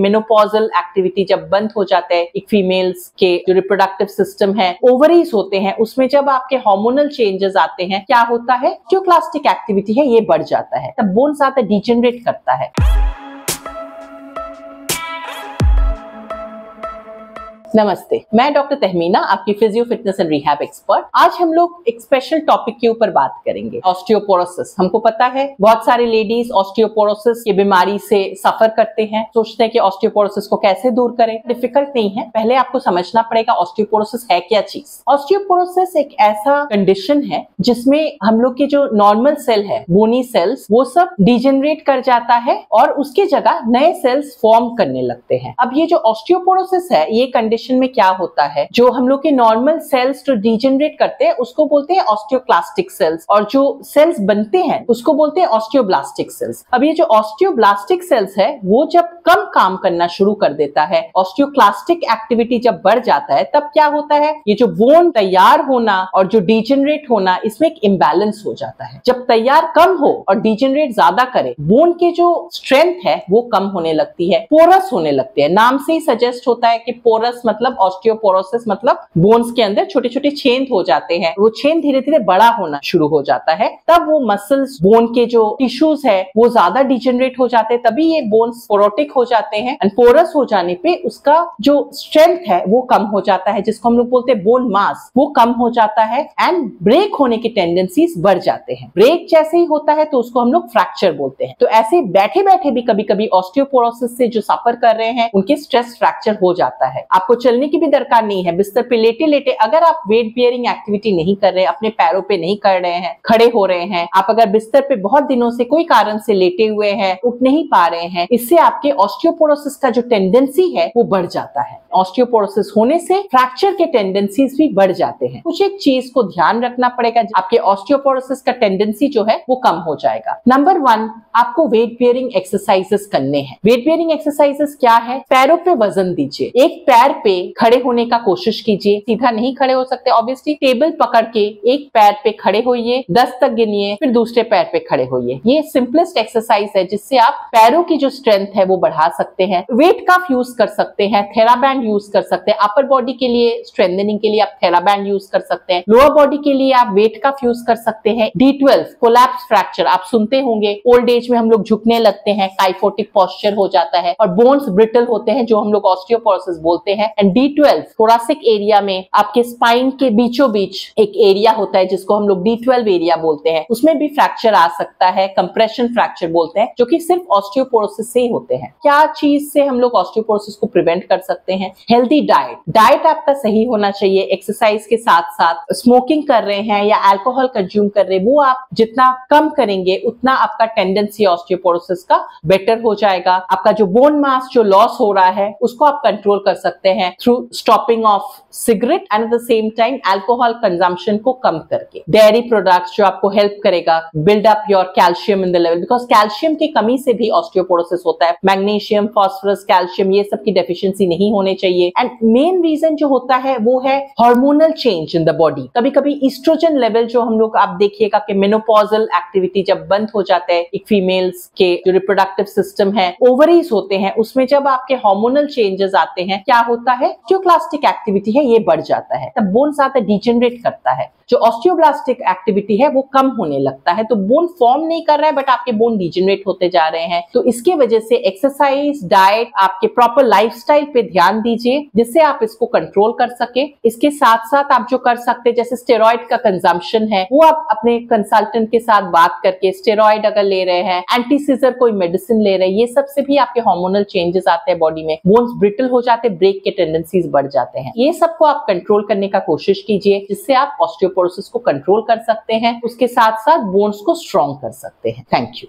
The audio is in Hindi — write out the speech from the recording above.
मेनोपॉजल एक्टिविटी जब बंद हो जाता है, एक फीमेल्स के जो रिप्रोडक्टिव सिस्टम है, ओवरीज होते हैं, उसमें जब आपके हार्मोनल चेंजेस आते हैं, क्या होता है, ऑस्टियोक्लास्टिक एक्टिविटी है ये बढ़ जाता है, तब बोन ज्यादा डिजेनरेट करता है। नमस्ते, मैं डॉक्टर तहमीना, आपकी physio fitness and rehab expert. आज हम लोग एक स्पेशल टॉपिक के ऊपर बात करेंगे, ऑस्टियोपोरोसिस। हमको पता है बहुत सारे लेडीज ऑस्टियोपोरोसिस की बीमारी से सफर करते हैं, सोचते हैं कि ऑस्टियोपोरोसिस को कैसे दूर करें। डिफिकल्ट नहीं है, पहले आपको समझना पड़ेगा ऑस्टियोपोरोसिस है क्या चीज। ऑस्टियोपोरोसिस एक ऐसा कंडीशन है जिसमें हम लोग के जो नॉर्मल सेल है, बोनी सेल्स, वो सब डिजेनरेट कर जाता है और उसके जगह नए सेल्स फॉर्म करने लगते हैं। अब ये जो ऑस्टियोपोरोसिस है, ये कंडीशन में क्या होता है, जो हम लोग के नॉर्मल सेल्स जो डिजेनरेट करते हैं उसको बोलते हैं ऑस्टियोक्लास्टिक सेल्स, और जो सेल्स बनते हैं उसको बोलते हैं ऑस्टियोब्लास्टिक सेल्स। अब ये जो ऑस्टियोब्लास्टिक सेल्स है वो जब कम काम करना शुरू कर देता है, ऑस्टियोक्लास्टिक एक्टिविटी जब बढ़ जाता है, तब क्या होता है, ये जो बोन तैयार होना और जो डिजेनरेट होना, इसमें एक इम्बैलेंस हो जाता है। जब तैयार कम हो और डिजेनरेट ज्यादा करे, बोन के जो स्ट्रेंथ है वो कम होने लगती है, पोरस होने लगते हैं। नाम से ही सजेस्ट होता है कि पोरस मतलब ऑस्टियोपोरोसिस मतलब बोन्स के अंदर छोटे छोटे छेद हो जाते हैं, वो छेद धीरे धीरे बड़ा होना शुरू हो जाता है, तब वो मसल्स, बोन के जो टिश्यूज है वो ज्यादा डिजेनरेट हो जाते हैं, तभी ये बोन्स पोरोटिक हो जाते हैं। एंड पोरस हो जाने पे उसका जो स्ट्रेंथ है वो कम हो जाता है, जिसको हम लोग बोलते हैं बोन मास, वो कम हो जाता है एंड ब्रेक होने की टेंडेंसीज बढ़ जाते हैं। ब्रेक जैसे ही होता है तो उसको हम लोग फ्रैक्चर बोलते हैं। तो ऐसे बैठे बैठे भी कभी कभी ऑस्टियोपोरोसिस से जो सफर कर रहे हैं उनके स्ट्रेस फ्रैक्चर हो जाता है। आपको चलने की भी दरकार नहीं है, बिस्तर पे लेटे लेटे अगर आप वेट बियरिंग एक्टिविटी नहीं कर रहे, अपने पैरों पे नहीं कर रहे हैं, खड़े हो रहे हैं, आप अगर बिस्तर पे बहुत दिनों से कोई कारण से लेटे हुए हैं, उठ नहीं पा रहे हैं, इससे आपके ऑस्टियोपोरोसिस का जो टेंडेंसी है वो बढ़ जाता है। ऑस्टियोपोरोसिस होने से फ्रैक्चर के टेंडेंसीज भी बढ़ जाते हैं। कुछ एक चीज को ध्यान रखना पड़ेगा, आपके ऑस्टियोपोरोसिस का टेंडेंसी जो है वो कम हो जाएगा। नंबर 1, आपको वेट बियरिंग एक्सरसाइजेस करने हैं। वेट बियरिंग एक्सरसाइजेस क्या है, पैरों पे वजन दीजिए, एक पैर पे खड़े होने का कोशिश कीजिए, सीधा नहीं खड़े हो सकते ऑब्वियसली, टेबल पकड़ के एक पैर पे खड़े होइए, 10 तक गिनिए, फिर दूसरे पैर पे खड़े होइए। ये सिंपलेस्ट एक्सरसाइज है जिससे आप पैरों की जो स्ट्रेंथ है वो बढ़ा सकते हैं। वेट कफ यूज कर सकते हैं, थेराबैंड यूज कर सकते हैं। अपर बॉडी के लिए स्ट्रेंथनिंग के लिए आप थेराबैंड यूज कर सकते हैं, लोअर बॉडी के लिए आप वेट कफ यूज कर सकते हैं। D12 कोलैप्स फ्रैक्चर आप सुनते होंगे, ओल्ड एज में हम लोग झुकने लगते हैं, काइफोटिक पोस्चर हो जाता है और बोन्स ब्रिटल होते हैं, जो हम लोग ऑस्टियोपोरोसिस बोलते हैं। एंड D12 थोरासिक एरिया में आपके स्पाइन के बीचों बीच एक एरिया होता है जिसको हम लोग D12 एरिया बोलते हैं, उसमें भी फ्रैक्चर आ सकता है, कंप्रेशन फ्रैक्चर बोलते हैं, जो कि सिर्फ ऑस्टियोपोरोसिस से ही होते हैं। क्या चीज से हम लोग ऑस्टियोपोरोसिस को प्रिवेंट कर सकते हैं, हेल्दी डाइट आपका सही होना चाहिए। एक्सरसाइज के साथ साथ स्मोकिंग कर रहे हैं या अल्कोहल कंज्यूम कर रहे हैं, वो आप जितना कम करेंगे उतना आपका टेंडेंसी ऑस्टियोपोरोसिस का बेटर हो जाएगा। आपका जो बोन मास जो लॉस हो रहा है उसको आप कंट्रोल कर सकते हैं through stopping of cigarette and at the same time alcohol consumption को कम करके। डेयरी प्रोडक्ट्स जो आपको हेल्प करेगा build up your calcium in the level, because calcium की कमी से भी ऑस्टियोपोरोसिस होता है। मैग्नीशियम, फास्फोरस, कैल्शियम, ये सब की डेफिशिएंसी नहीं होने चाहिए। एंड मेन रीजन जो होता है वो है hormonal change in the body. कभी कभी ईस्ट्रोजन लेवल जो हम लोग, आप देखिएगा कि मेनोपॉजल एक्टिविटी जब बंद हो जाता है, एक फीमेल्स के जो रिप्रोडक्टिव सिस्टम है, ओवरीज होते हैं, उसमें जब आपके हार्मोनल चेंजेस आते हैं, क्या होता है, ऑस्टियोक्लास्टिक एक्टिविटी है ये बढ़ जाता है, तब बोन ज्यादा डिजेनरेट करता है। जो ऑस्टियोब्लास्टिक एक्टिविटी है वो कम होने लगता है, तो बोन फॉर्म नहीं कर रहा है बट आपके बोन डिजेनरेट होते जा रहे हैं। तो इसके वजह से एक्सरसाइज, डाइट, आपके प्रॉपर लाइफस्टाइल पे ध्यान दीजिए जिससे आप इसको कंट्रोल कर सके। इसके साथ साथ आप जो कर सकते हैं, जैसे स्टेरॉइड का कंजम्पशन है, वो आप अपने कंसल्टेंट के साथ बात करके, स्टेरॉइड अगर ले रहे हैं, एंटी सीजर कोई मेडिसिन ले रहे हैं, ये सब से भी आपके हार्मोनल चेंजेस आते हैं बॉडी में, बोन्स ब्रिटल हो जाते हैं, ब्रेक के टेंडेंसीज बढ़ जाते हैं। ये सबको आप कंट्रोल करने का कोशिश कीजिए जिससे आप ऑस्टियोपोरोसिस को कंट्रोल कर सकते हैं, उसके साथ साथ बोन्स को स्ट्रॉन्ग कर सकते हैं। Thank you.